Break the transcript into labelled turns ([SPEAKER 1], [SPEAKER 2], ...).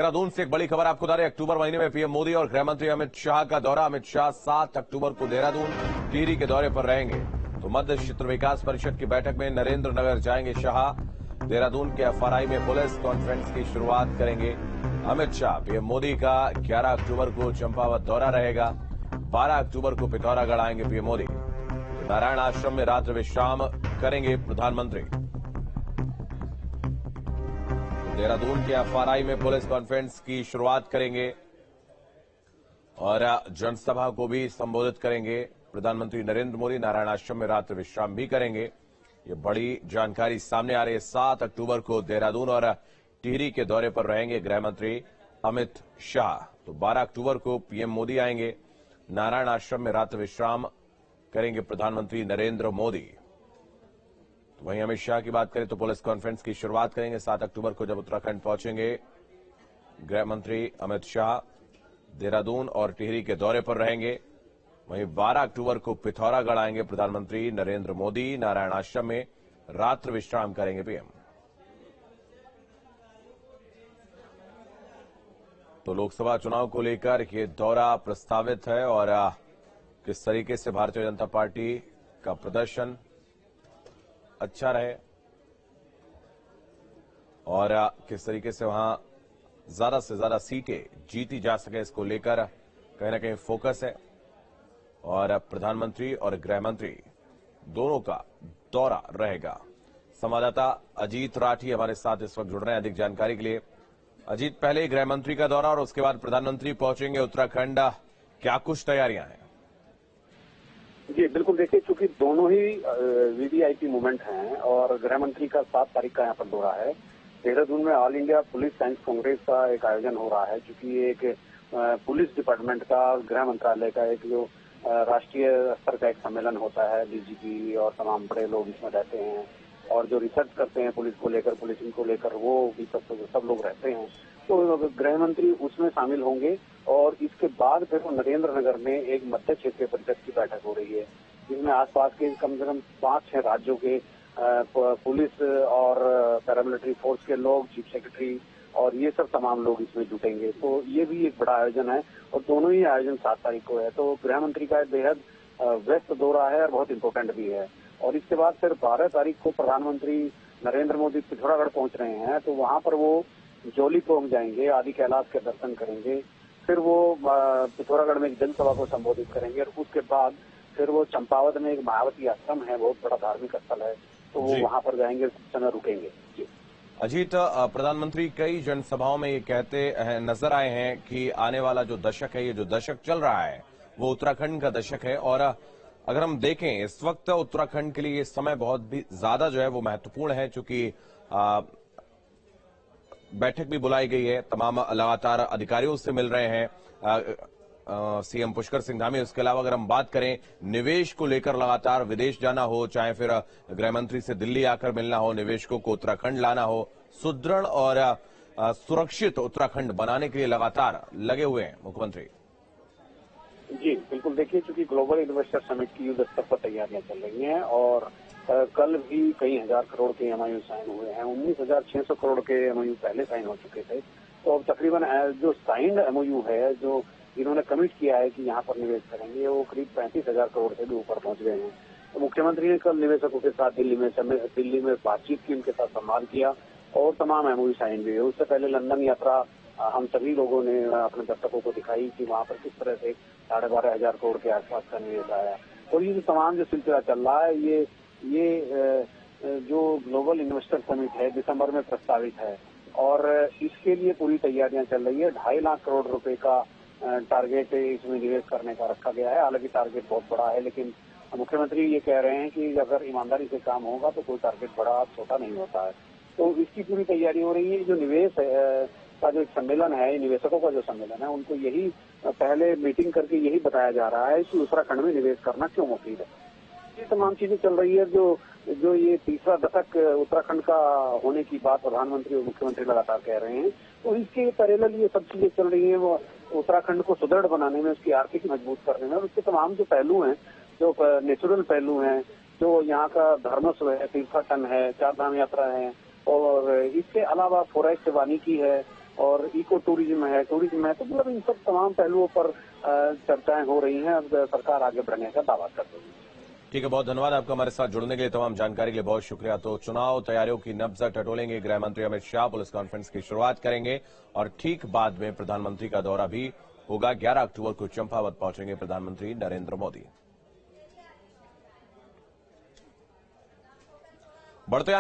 [SPEAKER 1] देहरादून से एक बड़ी खबर आपको बता रहे। अक्टूबर महीने में पीएम मोदी और गृह मंत्री अमित शाह का दौरा। अमित शाह 7 अक्टूबर को देहरादून टिहरी के दौरे पर रहेंगे। तो मध्य क्षेत्र विकास परिषद की बैठक में नरेंद्र नगर जाएंगे शाह। देहरादून के एफआरआई में पुलिस कॉन्फ्रेंस की शुरुआत करेंगे अमित शाह। पीएम मोदी का 11 अक्टूबर को चंपावत दौरा रहेगा। 12 अक्टूबर को पिथौरागढ़ आएंगे पीएम मोदी। तो नारायण आश्रम में रात्रि विश्राम करेंगे प्रधानमंत्री। देहरादून के एफआरआई में पुलिस कॉन्फ्रेंस की शुरुआत करेंगे और जनसभा को भी संबोधित करेंगे प्रधानमंत्री नरेंद्र मोदी। नारायण आश्रम में रात्रि विश्राम भी करेंगे। ये बड़ी जानकारी सामने आ रही है। 7 अक्टूबर को देहरादून और टिहरी के दौरे पर रहेंगे गृह मंत्री अमित शाह। तो 12 अक्टूबर को पीएम मोदी आएंगे। नारायण आश्रम में रात्रि विश्राम करेंगे प्रधानमंत्री नरेंद्र मोदी। वहीं अमित शाह की बात करें तो पुलिस कॉन्फ्रेंस की शुरुआत करेंगे 7 अक्टूबर को जब उत्तराखंड पहुंचेंगे गृह मंत्री अमित शाह। देहरादून और टिहरी के दौरे पर रहेंगे। वहीं 12 अक्टूबर को पिथौरागढ़ आएंगे प्रधानमंत्री नरेंद्र मोदी। नारायण आश्रम में रात्रि विश्राम करेंगे पीएम। तो लोकसभा चुनाव को लेकर यह दौरा प्रस्तावित है और किस तरीके से भारतीय जनता पार्टी का प्रदर्शन अच्छा रहे और किस तरीके से वहां ज्यादा से ज्यादा सीटें जीती जा सके, इसको लेकर कहीं ना कहीं फोकस है। और प्रधानमंत्री और गृह मंत्री दोनों का दौरा रहेगा। संवाददाता अजीत राठी हमारे साथ इस वक्त जुड़ रहे हैं अधिक जानकारी के लिए। अजीत, पहले गृह मंत्री का दौरा और उसके बाद प्रधानमंत्री पहुंचेंगे उत्तराखंड, क्या कुछ तैयारियां हैं?
[SPEAKER 2] जी बिल्कुल, देखिए चूंकि दोनों ही वीवीआईपी मूवमेंट हैं और गृह मंत्री का 7 तारीख का यहाँ पर दौरा है। देहरादून में all India police science Congress का एक आयोजन हो रहा है, क्योंकि ये एक पुलिस डिपार्टमेंट का, गृह मंत्रालय का एक जो राष्ट्रीय स्तर का एक सम्मेलन होता है। डीजीपी और तमाम बड़े लोग इसमें रहते हैं और जो रिसर्च करते हैं पुलिस को लेकर, पुलिसिंग को लेकर, वो भी सब लोग रहते हैं। तो गृह मंत्री उसमें शामिल होंगे और इसके बाद फिर वो नरेंद्र नगर में एक मध्य क्षेत्रीय परिषद की बैठक हो रही है, जिसमें आसपास के कम से कम 5-6 राज्यों के पुलिस और पैरामिलिट्री फोर्स के लोग, चीफ सेक्रेटरी और ये सब तमाम लोग इसमें जुटेंगे। तो ये भी एक बड़ा आयोजन है और दोनों ही आयोजन 7 तारीख को है। तो गृह मंत्री का बेहद व्यस्त दौरा है और बहुत इंपॉर्टेंट भी है। और इसके बाद फिर 12 तारीख को प्रधानमंत्री नरेंद्र मोदी पिथौरागढ़ पहुंच रहे हैं, तो वहां पर वो जोली पहुंच जाएंगे, आदि कैलाश के दर्शन करेंगे। फिर वो पिथौरागढ़ में एक जनसभा को संबोधित करेंगे और उसके बाद फिर वो चंपावत में एक मायावती आश्रम है, बहुत बड़ा धार्मिक स्थल है, तो वो वहां पर जाएंगे, कुछ समय रुकेंगे। जी
[SPEAKER 1] अजीत, प्रधानमंत्री कई जनसभाओं में ये कहते नजर आए हैं कि आने वाला जो दशक है, ये जो दशक चल रहा है वो उत्तराखंड का दशक है। और अगर हम देखें इस वक्त उत्तराखंड के लिए ये समय बहुत भी ज्यादा जो है वो महत्वपूर्ण है, चूंकि बैठक भी बुलाई गई है, तमाम लगातार अधिकारियों से मिल रहे हैं सीएम पुष्कर सिंह धामी। उसके अलावा अगर हम बात करें निवेश को लेकर, लगातार विदेश जाना हो, चाहे फिर गृह मंत्री से दिल्ली आकर मिलना हो, निवेशकों को उत्तराखंड लाना हो, सुदृढ़ और सुरक्षित उत्तराखंड बनाने के लिए लगातार लगे हुए हैं मुख्यमंत्री।
[SPEAKER 2] जी बिल्कुल, देखिए चूंकि ग्लोबल इन्वेस्टर समिट की युद्ध स्तर पर तैयारियां चल रही हैं और कल भी कई हजार करोड़ के एमओयू साइन हुए हैं। 19,600 करोड़ के एमओयू पहले साइन हो चुके थे। तो अब तकरीबन जो साइंड एमओयू है, जो इन्होंने कमिट किया है कि यहाँ पर निवेश करेंगे, वो करीब 35,000 करोड़ से भी ऊपर पहुंच गए हैं। तो मुख्यमंत्री ने कल निवेशकों के साथ दिल्ली में बातचीत की, उनके साथ संवाद किया और तमाम एमओयू साइन भी हुए। उससे पहले लंदन यात्रा हम सभी लोगों ने अपने दर्शकों को दिखाई कि वहाँ पर किस तरह से 12,500 करोड़ के आसपास का निवेश आया। और ये जो तमाम जो सिलसिला चल रहा है, ये जो ग्लोबल इन्वेस्टर समिट है दिसंबर में प्रस्तावित है और इसके लिए पूरी तैयारियां चल रही है। 2.5 लाख करोड़ रुपए का टारगेट इसमें निवेश करने का रखा गया है। हालांकि टारगेट बहुत बड़ा है, लेकिन मुख्यमंत्री ये कह रहे हैं कि अगर ईमानदारी से काम होगा तो कोई टारगेट बड़ा छोटा नहीं होता है। तो इसकी पूरी तैयारी हो रही है। जो निवेश का जो सम्मेलन है, निवेशकों का जो सम्मेलन है, उनको यही पहले मीटिंग करके यही बताया जा रहा है कि उत्तराखंड में निवेश करना क्यों मुफीद है। ये तमाम चीजें चल रही है। जो ये तीसरा दशक उत्तराखंड का होने की बात प्रधानमंत्री और मुख्यमंत्री लगातार कह रहे हैं, तो इसके पैरेलल ये सब चीजें चल रही हैं। वो उत्तराखंड को सुदृढ़ बनाने में, उसकी आर्थिक मजबूत करने में, और उसके तमाम जो पहलू हैं, जो नेचुरल पहलू हैं, जो यहाँ का धर्मस्व है, तीर्थाटन है, चार धाम यात्रा है, और इसके अलावा फॉरेस्ट वानिकी है और इको टूरिज्म है, तो मतलब इन सब तमाम पहलुओं पर चर्चाएं हो रही हैं। अब सरकार आगे बढ़ने का दावा कर रही है।
[SPEAKER 1] ठीक है, बहुत धन्यवाद आपका हमारे साथ जुड़ने के लिए, तमाम जानकारी के लिए बहुत शुक्रिया। तो चुनाव तैयारियों की नब्ज टटोलेंगे गृह मंत्री अमित शाह, पुलिस कॉन्फ्रेंस की शुरुआत करेंगे और ठीक बाद में प्रधानमंत्री का दौरा भी होगा। 11 अक्टूबर को चंपावत पहुंचेंगे प्रधानमंत्री नरेंद्र मोदी। बढ़ते